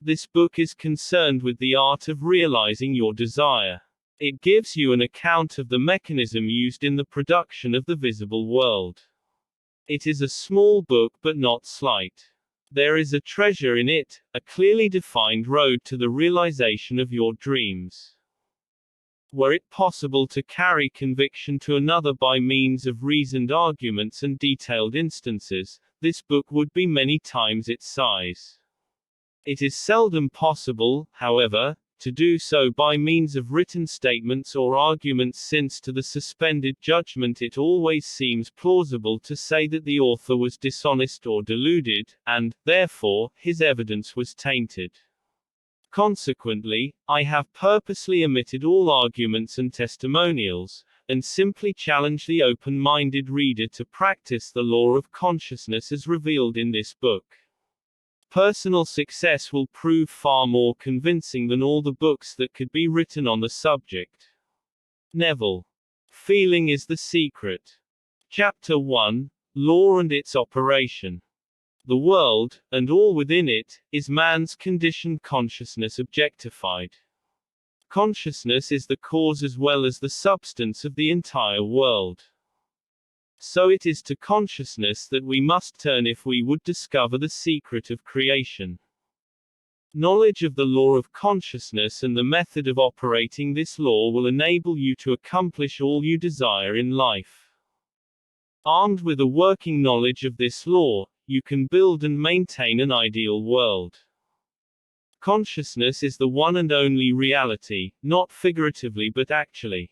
This book is concerned with the art of realizing your desire. It gives you an account of the mechanism used in the production of the visible world. It is a small book but not slight. There is a treasure in it, a clearly defined road to the realization of your dreams. Were it possible to carry conviction to another by means of reasoned arguments and detailed instances, this book would be many times its size. It is seldom possible, however, to do so by means of written statements or arguments, since to the suspended judgment it always seems plausible to say that the author was dishonest or deluded, and, therefore, his evidence was tainted. Consequently, I have purposely omitted all arguments and testimonials, and simply challenge the open-minded reader to practice the law of consciousness as revealed in this book. Personal success will prove far more convincing than all the books that could be written on the subject. Neville. Feeling is the secret. Chapter 1. Law and its operation. The world, and all within it, is man's conditioned consciousness objectified. Consciousness is the cause as well as the substance of the entire world. So it is to consciousness that we must turn if we would discover the secret of creation. Knowledge of the law of consciousness and the method of operating this law will enable you to accomplish all you desire in life. Armed with a working knowledge of this law, you can build and maintain an ideal world. Consciousness is the one and only reality, not figuratively but actually.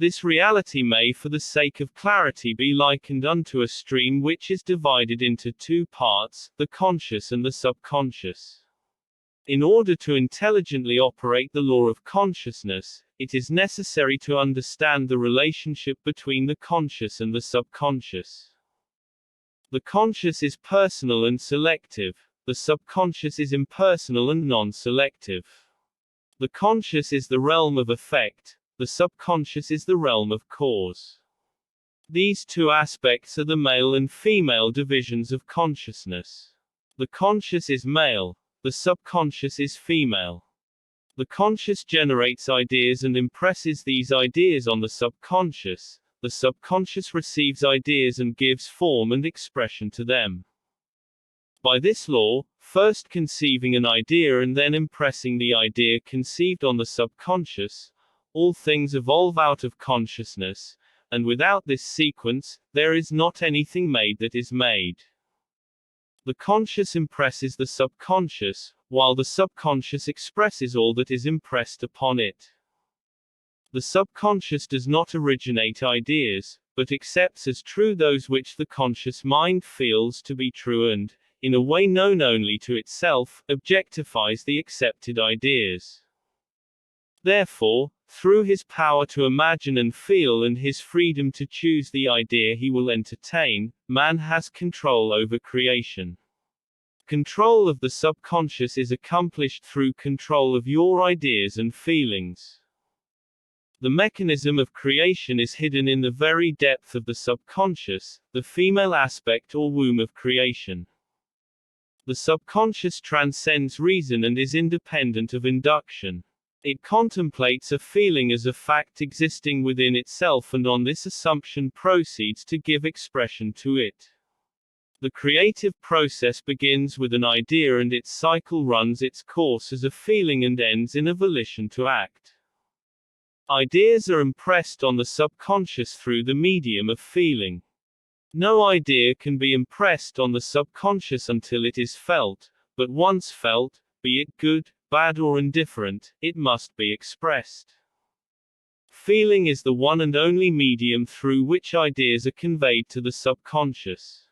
This reality may, for the sake of clarity, be likened unto a stream which is divided into two parts, the conscious and the subconscious. In order to intelligently operate the law of consciousness, it is necessary to understand the relationship between the conscious and the subconscious. The conscious is personal and selective. The subconscious is impersonal and non-selective. The conscious is the realm of effect. The subconscious is the realm of cause. These two aspects are the male and female divisions of consciousness. The conscious is male. The subconscious is female. The conscious generates ideas and impresses these ideas on the subconscious. The subconscious receives ideas and gives form and expression to them. By this law, first conceiving an idea and then impressing the idea conceived on the subconscious, all things evolve out of consciousness, and without this sequence, there is not anything made that is made. The conscious impresses the subconscious, while the subconscious expresses all that is impressed upon it. The subconscious does not originate ideas, but accepts as true those which the conscious mind feels to be true and, in a way known only to itself, objectifies the accepted ideas. Therefore, through his power to imagine and feel and his freedom to choose the idea he will entertain, man has control over creation. Control of the subconscious is accomplished through control of your ideas and feelings. The mechanism of creation is hidden in the very depth of the subconscious, the female aspect or womb of creation. The subconscious transcends reason and is independent of induction. It contemplates a feeling as a fact existing within itself and on this assumption proceeds to give expression to it. The creative process begins with an idea and its cycle runs its course as a feeling and ends in a volition to act. Ideas are impressed on the subconscious through the medium of feeling. No idea can be impressed on the subconscious until it is felt, but once felt, be it good, bad or indifferent, it must be expressed. Feeling is the one and only medium through which ideas are conveyed to the subconscious.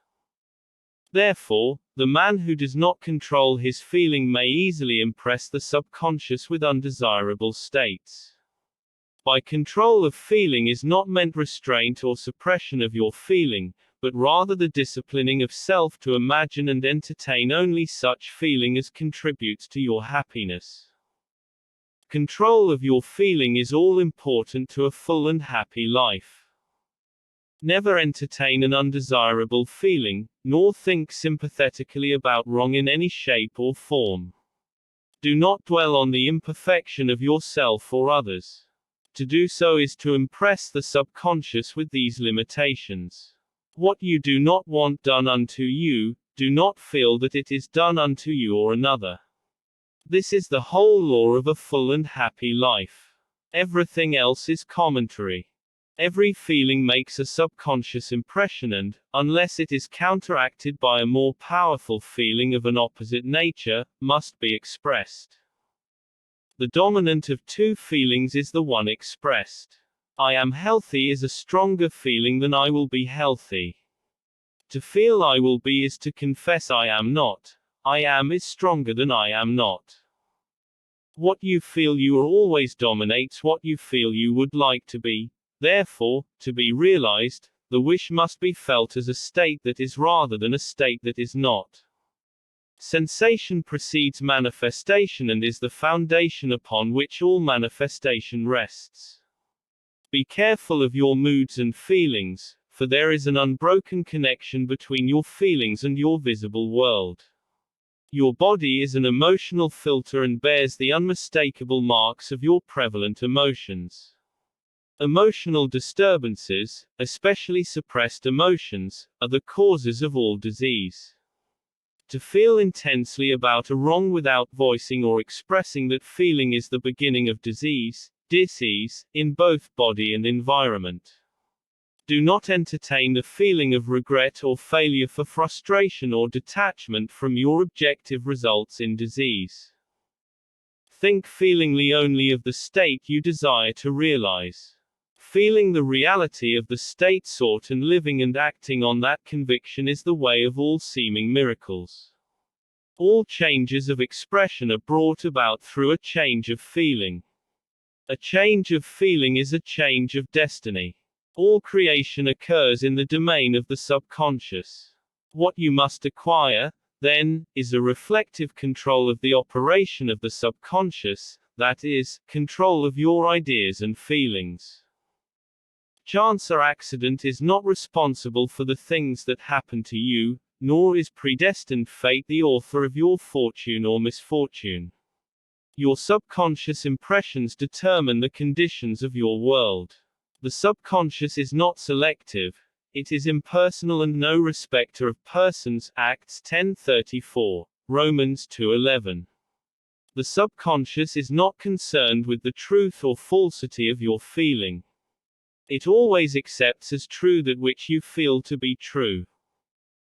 Therefore, the man who does not control his feeling may easily impress the subconscious with undesirable states. By control of feeling is not meant restraint or suppression of your feeling, but rather the disciplining of self to imagine and entertain only such feeling as contributes to your happiness. Control of your feeling is all important to a full and happy life. Never entertain an undesirable feeling, nor think sympathetically about wrong in any shape or form. Do not dwell on the imperfection of yourself or others. To do so is to impress the subconscious with these limitations. What you do not want done unto you, do not feel that it is done unto you or another. This is the whole law of a full and happy life. Everything else is commentary. Every feeling makes a subconscious impression and, unless it is counteracted by a more powerful feeling of an opposite nature, must be expressed. The dominant of two feelings is the one expressed. I am healthy is a stronger feeling than I will be healthy. To feel I will be is to confess I am not. I am is stronger than I am not. What you feel you are always dominates what you feel you would like to be. Therefore, to be realized, the wish must be felt as a state that is rather than a state that is not. Sensation precedes manifestation and is the foundation upon which all manifestation rests. Be careful of your moods and feelings, for there is an unbroken connection between your feelings and your visible world. Your body is an emotional filter and bears the unmistakable marks of your prevalent emotions. Emotional disturbances, especially suppressed emotions, are the causes of all disease. To feel intensely about a wrong without voicing or expressing that feeling is the beginning of disease, in both body and environment. Do not entertain the feeling of regret or failure for frustration or detachment from your objective results in disease. Think feelingly only of the state you desire to realize. Feeling the reality of the state sought and living and acting on that conviction is the way of all seeming miracles. All changes of expression are brought about through a change of feeling. A change of feeling is a change of destiny. All creation occurs in the domain of the subconscious. What you must acquire, then, is a reflective control of the operation of the subconscious, that is, control of your ideas and feelings. Chance or accident is not responsible for the things that happen to you, nor is predestined fate the author of your fortune or misfortune. Your subconscious impressions determine the conditions of your world. The subconscious is not selective, it is impersonal and no respecter of persons. Acts 10:34, Romans 2:11. The subconscious is not concerned with the truth or falsity of your feeling. It always accepts as true that which you feel to be true.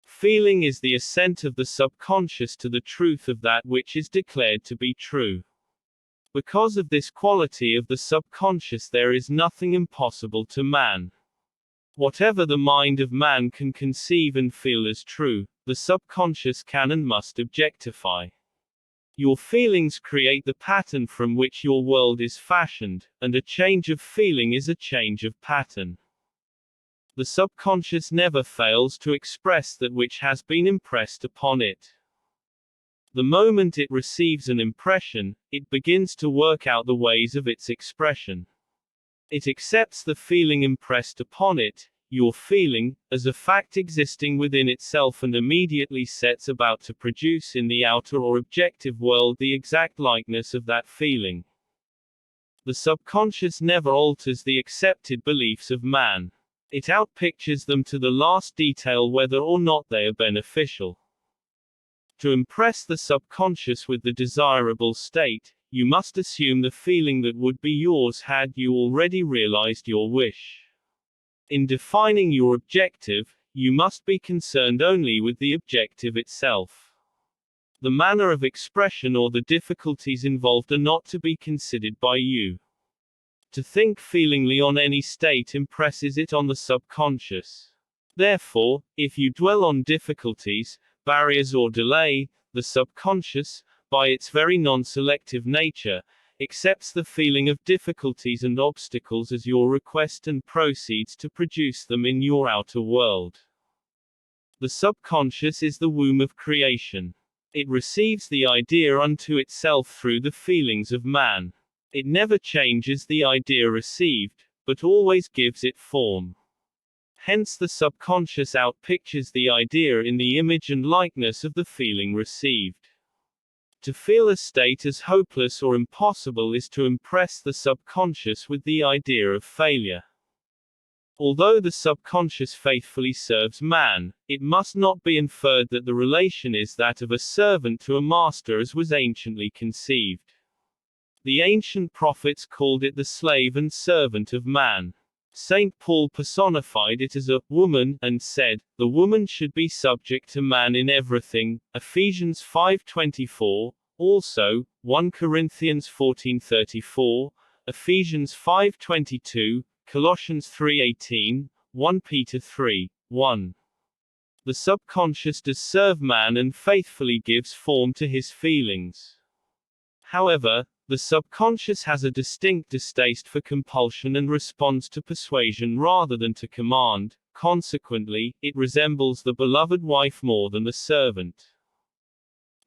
Feeling is the assent of the subconscious to the truth of that which is declared to be true. Because of this quality of the subconscious, there is nothing impossible to man. Whatever the mind of man can conceive and feel as true, the subconscious can and must objectify. Your feelings create the pattern from which your world is fashioned, and a change of feeling is a change of pattern. The subconscious never fails to express that which has been impressed upon it. The moment it receives an impression, it begins to work out the ways of its expression. It accepts the feeling impressed upon it, your feeling, as a fact existing within itself and immediately sets about to produce in the outer or objective world the exact likeness of that feeling. The subconscious never alters the accepted beliefs of man. It outpictures them to the last detail whether or not they are beneficial. To impress the subconscious with the desirable state, you must assume the feeling that would be yours had you already realized your wish. In defining your objective, you must be concerned only with the objective itself. The manner of expression or the difficulties involved are not to be considered by you. To think feelingly on any state impresses it on the subconscious. Therefore, if you dwell on difficulties, barriers or delay, the subconscious, by its very non-selective nature, accepts the feeling of difficulties and obstacles as your request and proceeds to produce them in your outer world. The subconscious is the womb of creation. It receives the idea unto itself through the feelings of man. It never changes the idea received, but always gives it form. Hence the subconscious outpictures the idea in the image and likeness of the feeling received. To feel a state as hopeless or impossible is to impress the subconscious with the idea of failure. Although the subconscious faithfully serves man, it must not be inferred that the relation is that of a servant to a master as was anciently conceived. The ancient prophets called it the slave and servant of man. Saint Paul personified it as a woman, and said, the woman should be subject to man in everything, Ephesians 5:24, also, 1 Corinthians 14:34, Ephesians 5:22, Colossians 3:18, 1 Peter 3:1. The subconscious does serve man and faithfully gives form to his feelings. However, the subconscious has a distinct distaste for compulsion and responds to persuasion rather than to command. Consequently, it resembles the beloved wife more than the servant.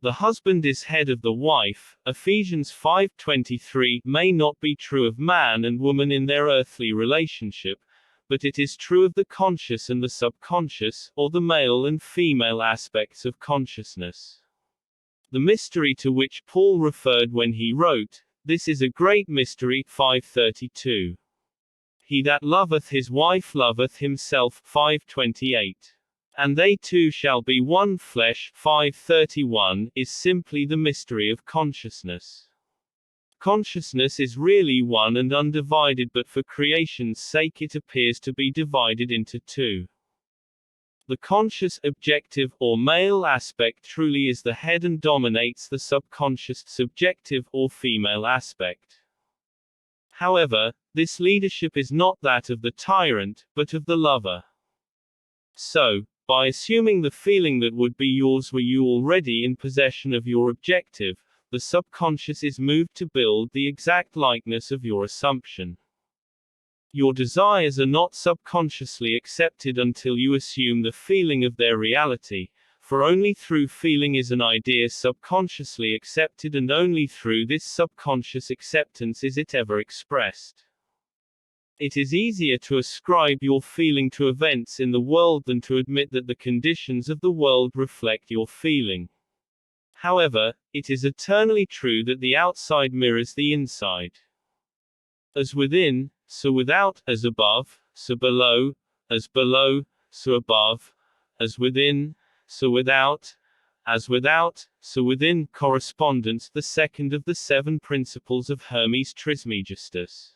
The husband is head of the wife, Ephesians 5:23, may not be true of man and woman in their earthly relationship, but it is true of the conscious and the subconscious, or the male and female aspects of consciousness. The mystery to which Paul referred when he wrote, "This is a great mystery," 5:32. He that loveth his wife loveth himself, 5:28. And they two shall be one flesh, 5:31, is simply the mystery of consciousness. Consciousness is really one and undivided, but for creation's sake it appears to be divided into two. The conscious, objective, or male aspect truly is the head and dominates the subconscious, subjective, or female aspect. However, this leadership is not that of the tyrant, but of the lover. So, by assuming the feeling that would be yours were you already in possession of your objective, the subconscious is moved to build the exact likeness of your assumption. Your desires are not subconsciously accepted until you assume the feeling of their reality, for only through feeling is an idea subconsciously accepted, and only through this subconscious acceptance is it ever expressed. It is easier to ascribe your feeling to events in the world than to admit that the conditions of the world reflect your feeling. However, it is eternally true that the outside mirrors the inside. As within, so without, as above, so below, as below, so above, as within, so without, as without, so within. Correspondence, the second of the 7 principles of Hermes Trismegistus.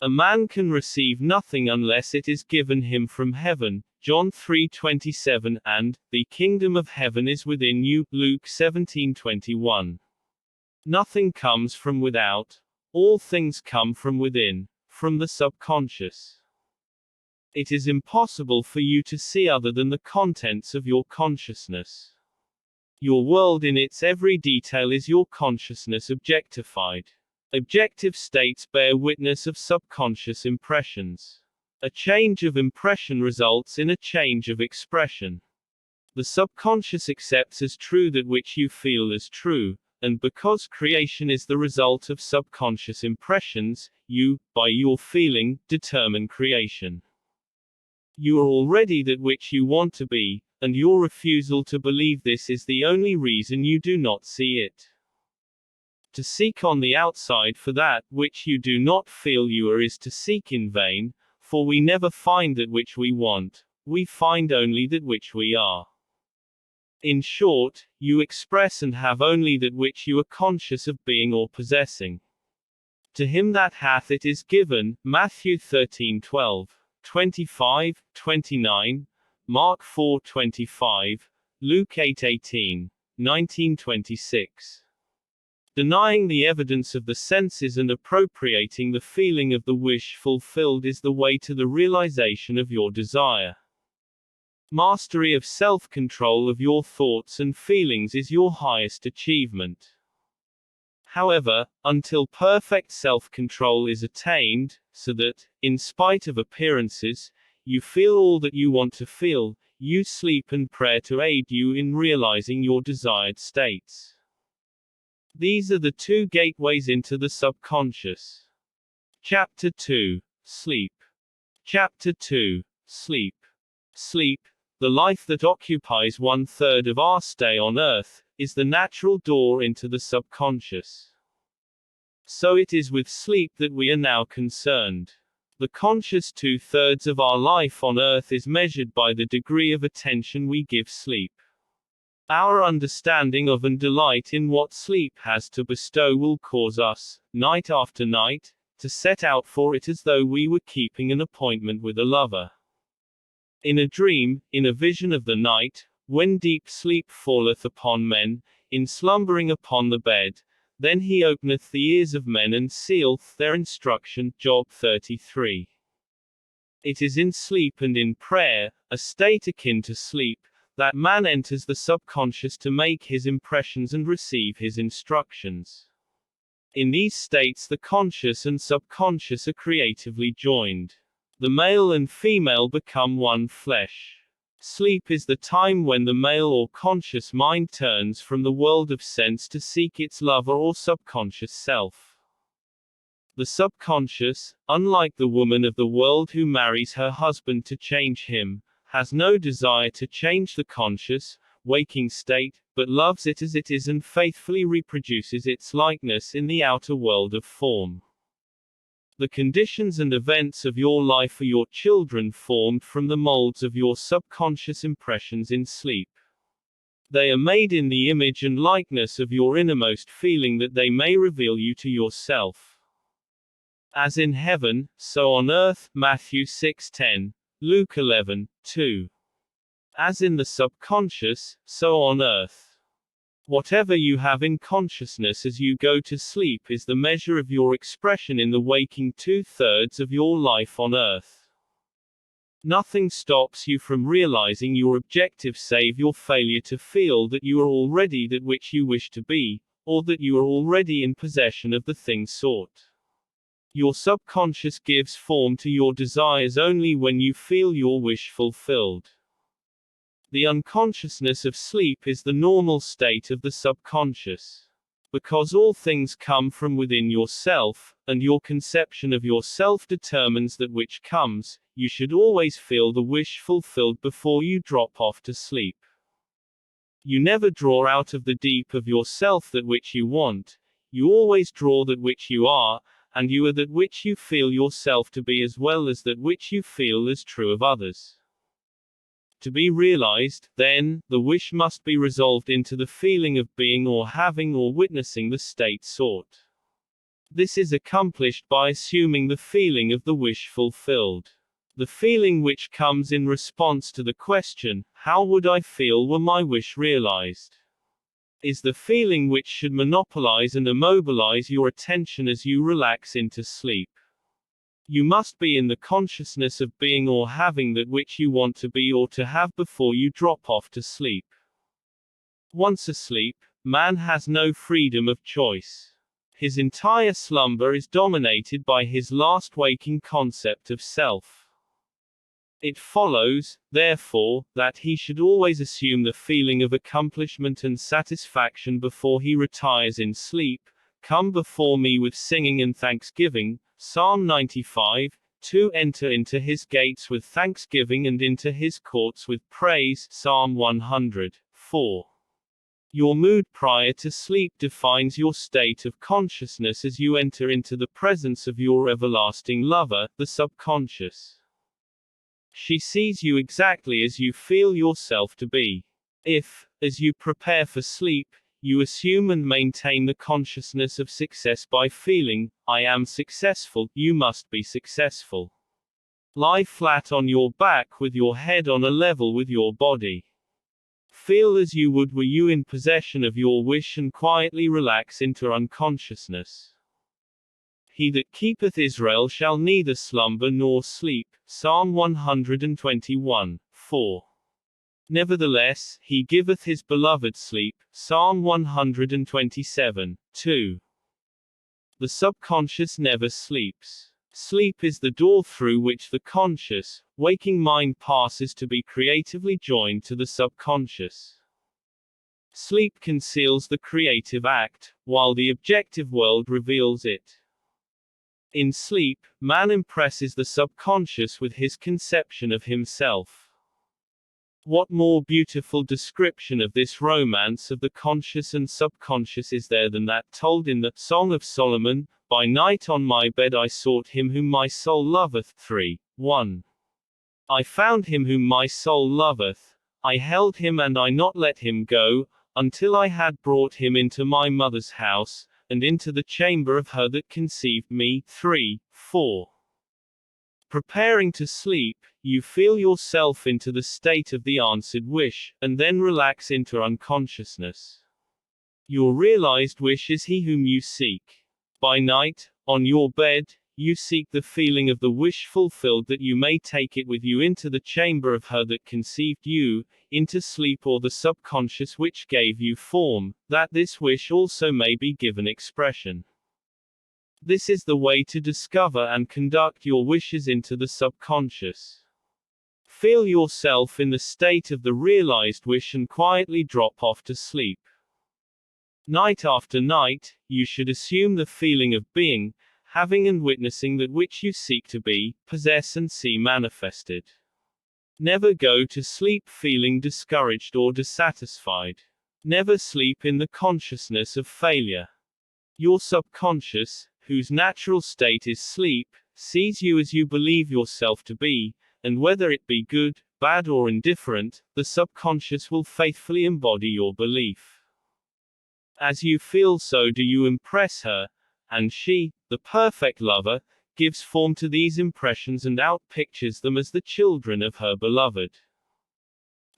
A man can receive nothing unless it is given him from heaven, John 3:27, and, the kingdom of heaven is within you, Luke 17:21. Nothing comes from without. All things come from within, from the subconscious. It is impossible for you to see other than the contents of your consciousness. Your world in its every detail is your consciousness objectified. Objective states bear witness of subconscious impressions. A change of impression results in a change of expression. The subconscious accepts as true that which you feel as true, and because creation is the result of subconscious impressions, you, by your feeling, determine creation. You are already that which you want to be, and your refusal to believe this is the only reason you do not see it. To seek on the outside for that which you do not feel you are is to seek in vain, for we never find that which we want, we find only that which we are. In short, you express and have only that which you are conscious of being or possessing. To him that hath it is given, Matthew 13:12, 25, 29, Mark 4:25, Luke 8:18, 19:26. Denying the evidence of the senses and appropriating the feeling of the wish fulfilled is the way to the realization of your desire. Mastery of self-control of your thoughts and feelings is your highest achievement. However, until perfect self-control is attained, so that, in spite of appearances, you feel all that you want to feel, use sleep and prayer to aid you in realizing your desired states. These are the 2 gateways into the subconscious. Chapter 2. Sleep. Chapter 2. Sleep. Sleep, the life that occupies 1/3 of our stay on earth, is the natural door into the subconscious. So it is with sleep that we are now concerned. The conscious 2/3 of our life on earth is measured by the degree of attention we give sleep. Our understanding of and delight in what sleep has to bestow will cause us, night after night, to set out for it as though we were keeping an appointment with a lover. In a dream, in a vision of the night, when deep sleep falleth upon men, in slumbering upon the bed, then he openeth the ears of men and sealeth their instruction. Job 33. It is in sleep and in prayer, a state akin to sleep, that man enters the subconscious to make his impressions and receive his instructions. In these states the conscious and subconscious are creatively joined. The male and female become one flesh. Sleep is the time when the male or conscious mind turns from the world of sense to seek its lover or subconscious self. The subconscious, unlike the woman of the world who marries her husband to change him, has no desire to change the conscious, waking state, but loves it as it is and faithfully reproduces its likeness in the outer world of form. The conditions and events of your life are your children formed from the molds of your subconscious impressions in sleep. They are made in the image and likeness of your innermost feeling that they may reveal you to yourself. As in heaven, so on earth, Matthew 6:10, Luke 11:2. As in the subconscious, so on earth. Whatever you have in consciousness as you go to sleep is the measure of your expression in the waking 2/3 of your life on earth. Nothing stops you from realizing your objective save your failure to feel that you are already that which you wish to be, or that you are already in possession of the thing sought. Your subconscious gives form to your desires only when you feel your wish fulfilled. The unconsciousness of sleep is the normal state of the subconscious. Because all things come from within yourself, and your conception of yourself determines that which comes, you should always feel the wish fulfilled before you drop off to sleep. You never draw out of the deep of yourself that which you want, you always draw that which you are, and you are that which you feel yourself to be as well as that which you feel as true of others. To be realized, then, the wish must be resolved into the feeling of being or having or witnessing the state sought. This is accomplished by assuming the feeling of the wish fulfilled. The feeling which comes in response to the question, how would I feel were my wish realized? Is the feeling which should monopolize and immobilize your attention as you relax into sleep. You must be in the consciousness of being or having that which you want to be or to have before you drop off to sleep. Once asleep, man has no freedom of choice. His entire slumber is dominated by his last waking concept of self. It follows, therefore, that he should always assume the feeling of accomplishment and satisfaction before he retires in sleep. Come before me with singing and thanksgiving, Psalm 95, 2. Enter into his gates with thanksgiving and into his courts with praise, Psalm 100, 4. Your mood prior to sleep defines your state of consciousness as you enter into the presence of your everlasting lover, the subconscious. She sees you exactly as you feel yourself to be. If, as you prepare for sleep, you assume and maintain the consciousness of success by feeling, I am successful, you must be successful. Lie flat on your back with your head on a level with your body. Feel as you would were you in possession of your wish and quietly relax into unconsciousness. He that keepeth Israel shall neither slumber nor sleep, Psalm 121, 4. Nevertheless, he giveth his beloved sleep, Psalm 127, 2. The subconscious never sleeps. Sleep is the door through which the conscious, waking mind passes to be creatively joined to the subconscious. Sleep conceals the creative act, while the objective world reveals it. In sleep, man impresses the subconscious with his conception of himself. What more beautiful description of this romance of the conscious and subconscious is there than that told in the Song of Solomon? By night on my bed I sought him whom my soul loveth. 3:1. I found him whom my soul loveth. I held him and I not let him go, until I had brought him into my mother's house, and into the chamber of her that conceived me. 3:4. Preparing to sleep, you feel yourself into the state of the answered wish, and then relax into unconsciousness. Your realized wish is he whom you seek. By night, on your bed, you seek the feeling of the wish fulfilled that you may take it with you into the chamber of her that conceived you, into sleep or the subconscious which gave you form, that this wish also may be given expression. This is the way to discover and conduct your wishes into the subconscious. Feel yourself in the state of the realized wish and quietly drop off to sleep. Night after night, you should assume the feeling of being, having and witnessing that which you seek to be, possess and see manifested. Never go to sleep feeling discouraged or dissatisfied. Never sleep in the consciousness of failure. Your subconscious, whose natural state is sleep, sees you as you believe yourself to be, and whether it be good, bad or indifferent, the subconscious will faithfully embody your belief. As you feel so do you impress her, and she, the perfect lover, gives form to these impressions and outpictures them as the children of her beloved.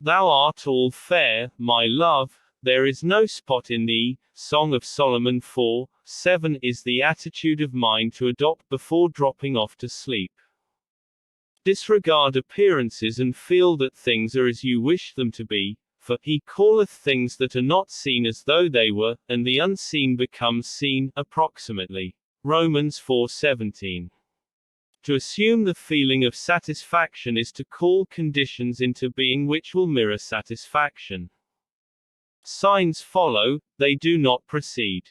Thou art all fair, my love, there is no spot in thee. Song of Solomon 4:7 is the attitude of mind to adopt before dropping off to sleep. Disregard appearances and feel that things are as you wish them to be, for he calleth things that are not seen as though they were, and the unseen becomes seen, approximately. Romans 4:17. To assume the feeling of satisfaction is to call conditions into being which will mirror satisfaction. Signs follow, they do not precede.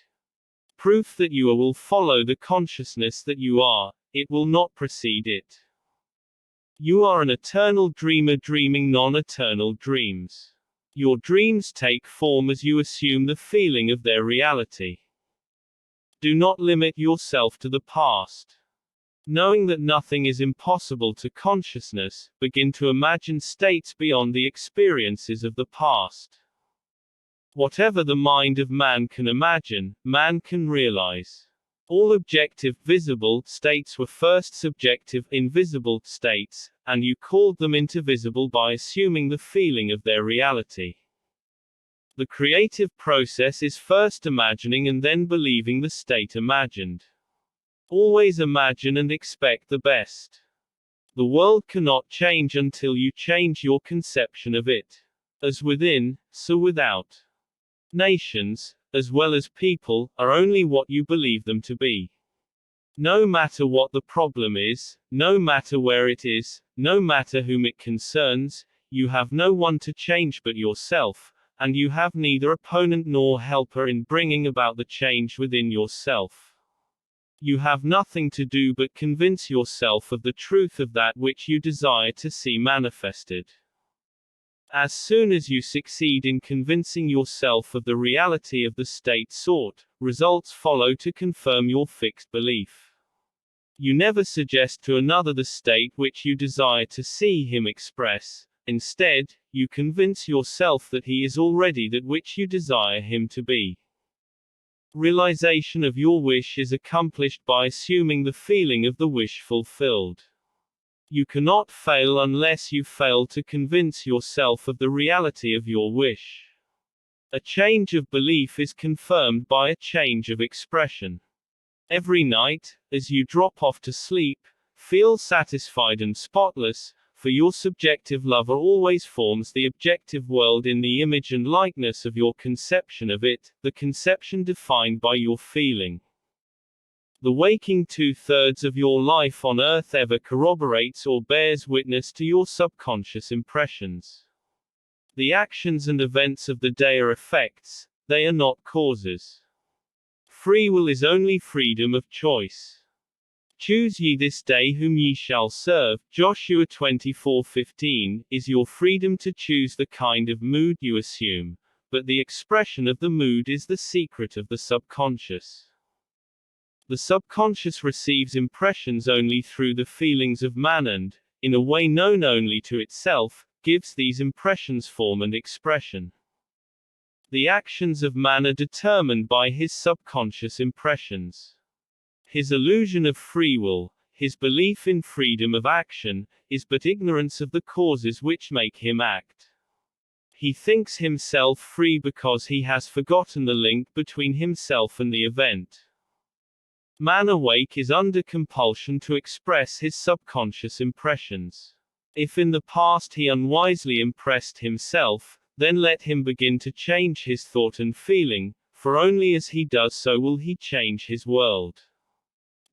Proof that you are will follow the consciousness that you are, it will not precede it. You are an eternal dreamer dreaming non-eternal dreams. Your dreams take form as you assume the feeling of their reality. Do not limit yourself to the past. Knowing that nothing is impossible to consciousness, begin to imagine states beyond the experiences of the past. Whatever the mind of man can imagine, man can realize. All objective visible states were first subjective invisible states, and you called them into visible by assuming the feeling of their reality. The creative process is first imagining and then believing the state imagined. Always imagine and expect the best. The world cannot change until you change your conception of it. As within, so without. Nations, as well as people, are only what you believe them to be. No matter what the problem is, no matter where it is, no matter whom it concerns, you have no one to change but yourself, and you have neither opponent nor helper in bringing about the change within yourself. You have nothing to do but convince yourself of the truth of that which you desire to see manifested. As soon as you succeed in convincing yourself of the reality of the state sought, results follow to confirm your fixed belief. You never suggest to another the state which you desire to see him express. Instead, you convince yourself that he is already that which you desire him to be. Realization of your wish is accomplished by assuming the feeling of the wish fulfilled. You cannot fail unless you fail to convince yourself of the reality of your wish. A change of belief is confirmed by a change of expression. Every night, as you drop off to sleep, feel satisfied and spotless, for your subjective lover always forms the objective world in the image and likeness of your conception of it, the conception defined by your feeling. The waking 2/3 of your life on earth ever corroborates or bears witness to your subconscious impressions. The actions and events of the day are effects, they are not causes. Free will is only freedom of choice. Choose ye this day whom ye shall serve, Joshua 24:15, is your freedom to choose the kind of mood you assume, but the expression of the mood is the secret of the subconscious. The subconscious receives impressions only through the feelings of man and, in a way known only to itself, gives these impressions form and expression. The actions of man are determined by his subconscious impressions. His illusion of free will, his belief in freedom of action, is but ignorance of the causes which make him act. He thinks himself free because he has forgotten the link between himself and the event. Man awake is under compulsion to express his subconscious impressions. If in the past he unwisely impressed himself, then let him begin to change his thought and feeling, for only as he does so will he change his world.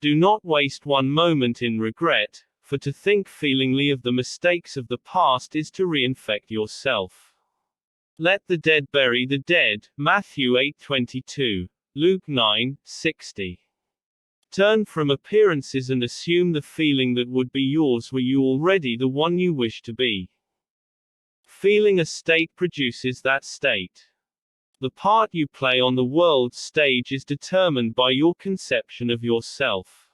Do not waste one moment in regret, for to think feelingly of the mistakes of the past is to reinfect yourself. Let the dead bury the dead, Matthew 8:22, Luke 9:60. Turn from appearances and assume the feeling that would be yours were you already the one you wish to be. Feeling a state produces that state. The part you play on the world's stage is determined by your conception of yourself.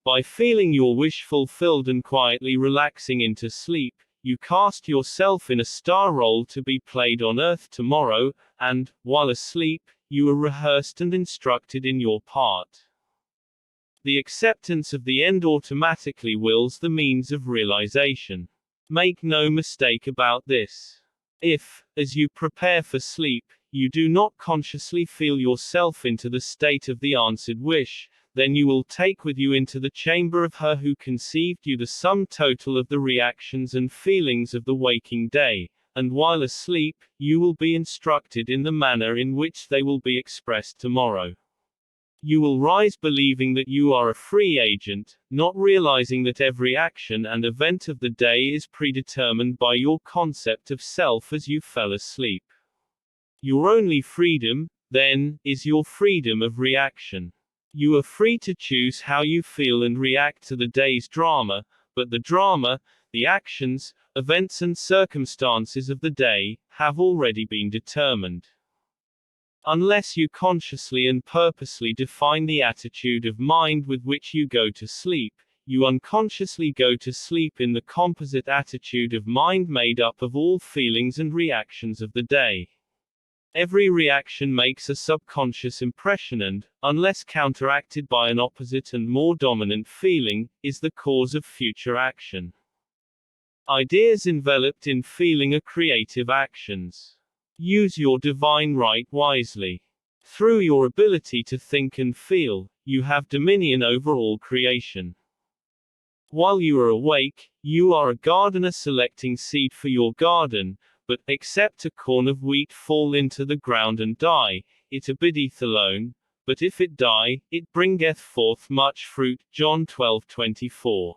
By feeling your wish fulfilled and quietly relaxing into sleep, you cast yourself in a star role to be played on earth tomorrow, and, while asleep, you are rehearsed and instructed in your part. The acceptance of the end automatically wills the means of realization. Make no mistake about this. If, as you prepare for sleep, you do not consciously feel yourself into the state of the answered wish, then you will take with you into the chamber of her who conceived you the sum total of the reactions and feelings of the waking day, and while asleep, you will be instructed in the manner in which they will be expressed tomorrow. You will rise believing that you are a free agent, not realizing that every action and event of the day is predetermined by your concept of self as you fell asleep. Your only freedom, then, is your freedom of reaction. You are free to choose how you feel and react to the day's drama, but the drama, the actions, events and circumstances of the day, have already been determined. Unless you consciously and purposely define the attitude of mind with which you go to sleep, you unconsciously go to sleep in the composite attitude of mind made up of all feelings and reactions of the day. Every reaction makes a subconscious impression and, unless counteracted by an opposite and more dominant feeling, is the cause of future action. Ideas enveloped in feeling are creative actions. Use your divine right wisely. Through your ability to think and feel, you have dominion over all creation. While you are awake, you are a gardener selecting seed for your garden, but, except a corn of wheat fall into the ground and die, it abideth alone, but if it die, it bringeth forth much fruit, John 12:24.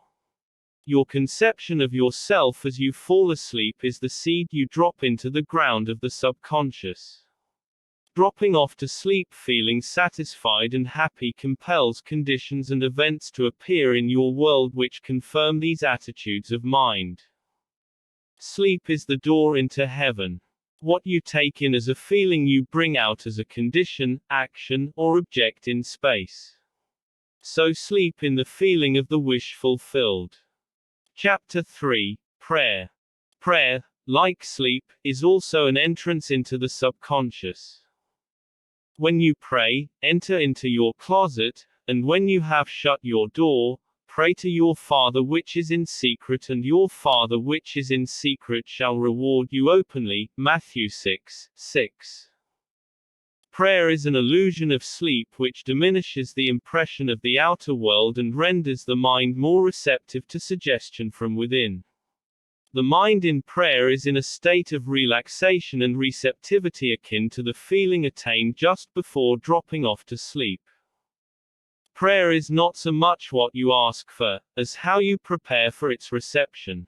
Your conception of yourself as you fall asleep is the seed you drop into the ground of the subconscious. Dropping off to sleep feeling satisfied and happy compels conditions and events to appear in your world which confirm these attitudes of mind. Sleep is the door into heaven. What you take in as a feeling you bring out as a condition, action, or object in space. So sleep in the feeling of the wish fulfilled. Chapter 3. Prayer. Prayer, like sleep, is also an entrance into the subconscious. When you pray, enter into your closet, and when you have shut your door, pray to your Father which is in secret, and your Father which is in secret shall reward you openly. Matthew 6:6. Prayer is an illusion of sleep which diminishes the impression of the outer world and renders the mind more receptive to suggestion from within. The mind in prayer is in a state of relaxation and receptivity akin to the feeling attained just before dropping off to sleep. Prayer is not so much what you ask for, as how you prepare for its reception.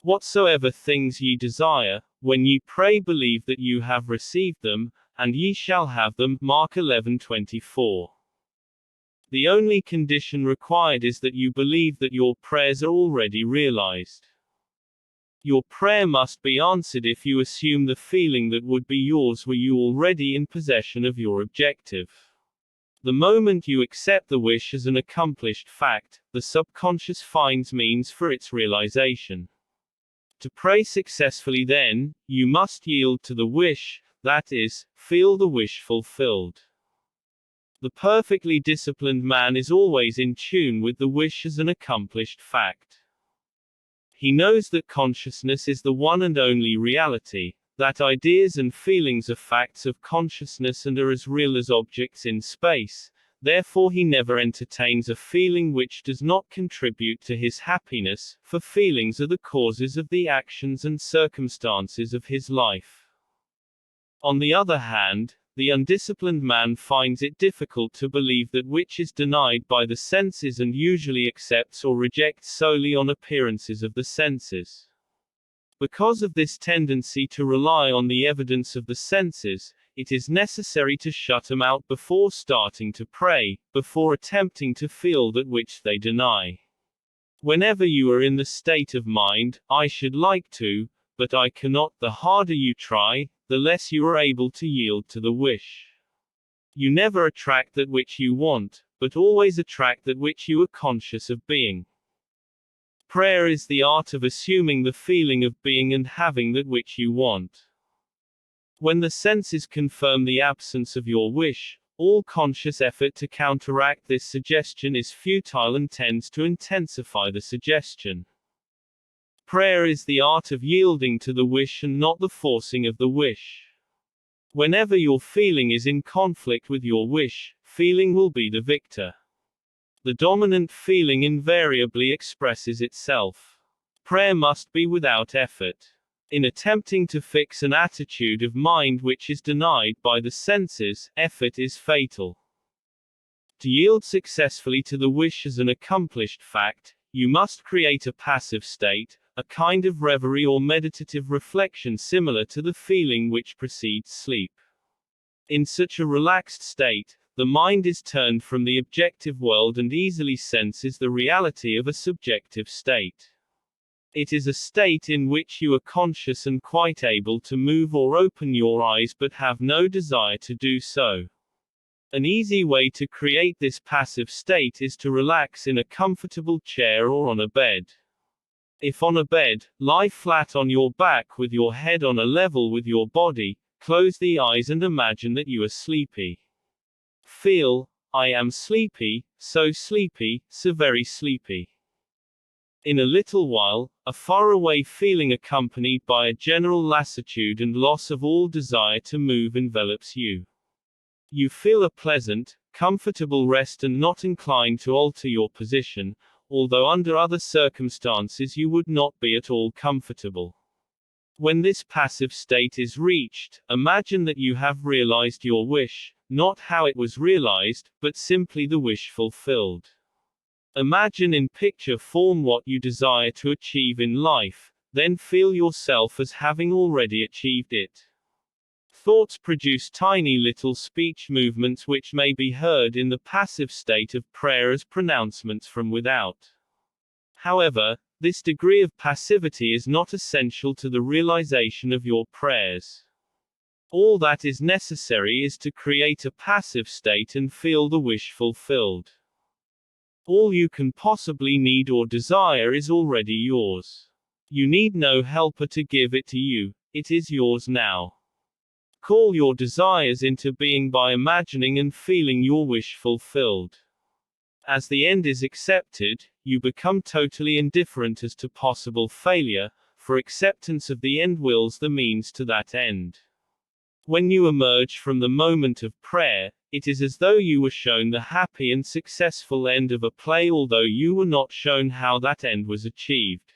Whatsoever things ye desire, when ye pray believe that you have received them, and ye shall have them. Mark 11:24. The only condition required is that you believe that your prayers are already realized. Your prayer must be answered if you assume the feeling that would be yours were you already in possession of your objective. The moment you accept the wish as an accomplished fact, the subconscious finds means for its realization. To pray successfully, then, you must yield to the wish, that is, feel the wish fulfilled. The perfectly disciplined man is always in tune with the wish as an accomplished fact. He knows that consciousness is the one and only reality, that ideas and feelings are facts of consciousness and are as real as objects in space, therefore he never entertains a feeling which does not contribute to his happiness, for feelings are the causes of the actions and circumstances of his life. On the other hand, the undisciplined man finds it difficult to believe that which is denied by the senses and usually accepts or rejects solely on appearances of the senses. Because of this tendency to rely on the evidence of the senses, it is necessary to shut them out before starting to pray, before attempting to feel that which they deny. Whenever you are in the state of mind, I should like to, but I cannot, the harder you try, the less you are able to yield to the wish. You never attract that which you want, but always attract that which you are conscious of being. Prayer is the art of assuming the feeling of being and having that which you want. When the senses confirm the absence of your wish, all conscious effort to counteract this suggestion is futile and tends to intensify the suggestion. Prayer is the art of yielding to the wish and not the forcing of the wish. Whenever your feeling is in conflict with your wish, feeling will be the victor. The dominant feeling invariably expresses itself. Prayer must be without effort. In attempting to fix an attitude of mind which is denied by the senses, effort is fatal. To yield successfully to the wish as an accomplished fact, you must create a passive state, a kind of reverie or meditative reflection similar to the feeling which precedes sleep. In such a relaxed state, the mind is turned from the objective world and easily senses the reality of a subjective state. It is a state in which you are conscious and quite able to move or open your eyes but have no desire to do so. An easy way to create this passive state is to relax in a comfortable chair or on a bed. If on a bed, lie flat on your back with your head on a level with your body, close the eyes and imagine that you are sleepy. Feel, I am sleepy, so very sleepy. In a little while, a faraway feeling accompanied by a general lassitude and loss of all desire to move envelops you. You feel a pleasant, comfortable rest and not inclined to alter your position, although under other circumstances you would not be at all comfortable. When this passive state is reached, imagine that you have realized your wish, not how it was realized, but simply the wish fulfilled. Imagine in picture form what you desire to achieve in life, then feel yourself as having already achieved it. Thoughts produce tiny little speech movements which may be heard in the passive state of prayer as pronouncements from without. However, this degree of passivity is not essential to the realization of your prayers. All that is necessary is to create a passive state and feel the wish fulfilled. All you can possibly need or desire is already yours. You need no helper to give it to you, it is yours now. Call your desires into being by imagining and feeling your wish fulfilled. As the end is accepted, you become totally indifferent as to possible failure, for acceptance of the end wills the means to that end. When you emerge from the moment of prayer, it is as though you were shown the happy and successful end of a play, although you were not shown how that end was achieved.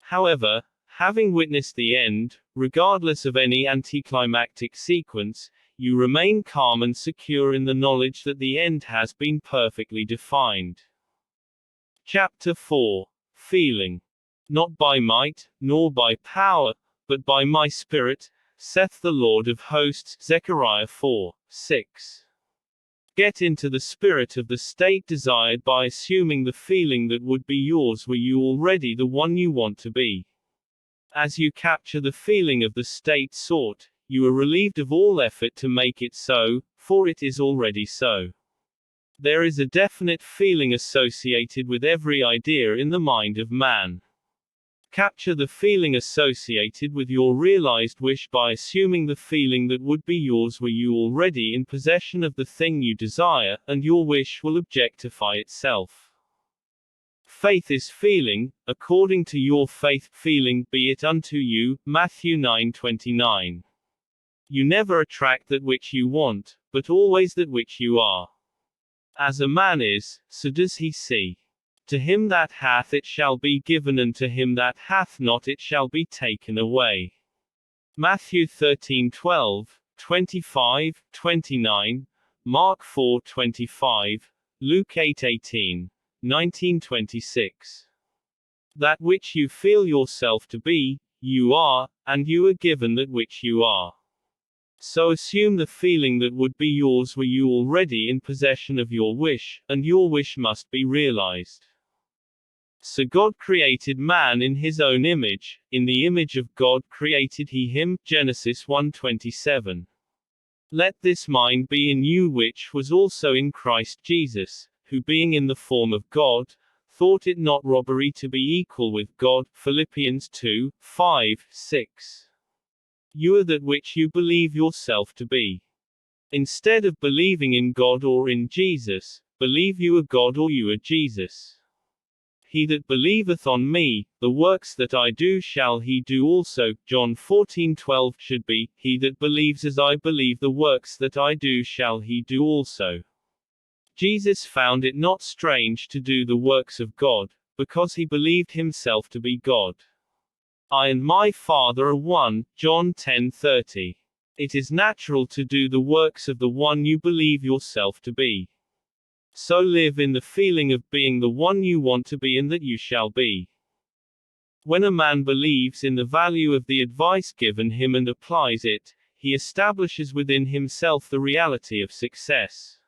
However, having witnessed the end, regardless of any anticlimactic sequence, you remain calm and secure in the knowledge that the end has been perfectly defined. Chapter 4. Feeling. Not by might, nor by power, but by my Spirit, saith the Lord of hosts. Zechariah 4:6. Get into the spirit of the state desired by assuming the feeling that would be yours were you already the one you want to be. As you capture the feeling of the state sought, you are relieved of all effort to make it so, for it is already so. There is a definite feeling associated with every idea in the mind of man. Capture the feeling associated with your realized wish by assuming the feeling that would be yours were you already in possession of the thing you desire, and your wish will objectify itself. Faith is feeling, according to your faith, feeling, be it unto you, Matthew 9:29. You never attract that which you want, but always that which you are. As a man is, so does he see. To him that hath it shall be given, and to him that hath not it shall be taken away. Matthew 13:12, 25, 29, Mark 4:25, Luke 8:18, 19:26. That which you feel yourself to be, you are, and you are given that which you are. So assume the feeling that would be yours were you already in possession of your wish, and your wish must be realized. So God created man in his own image, in the image of God created he him, Genesis 1:27. Let this mind be in you which was also in Christ Jesus, who being in the form of God, thought it not robbery to be equal with God, Philippians 2:5, 6. You are that which you believe yourself to be. Instead of believing in God or in Jesus, believe you are God or you are Jesus. He that believeth on me, the works that I do shall he do also, John 14:12 should be, he that believes as I believe the works that I do shall he do also. Jesus found it not strange to do the works of God, because he believed himself to be God. I and my Father are one, John 10:30. It is natural to do the works of the one you believe yourself to be. So live in the feeling of being the one you want to be and that you shall be. When a man believes in the value of the advice given him and applies it, he establishes within himself the reality of success.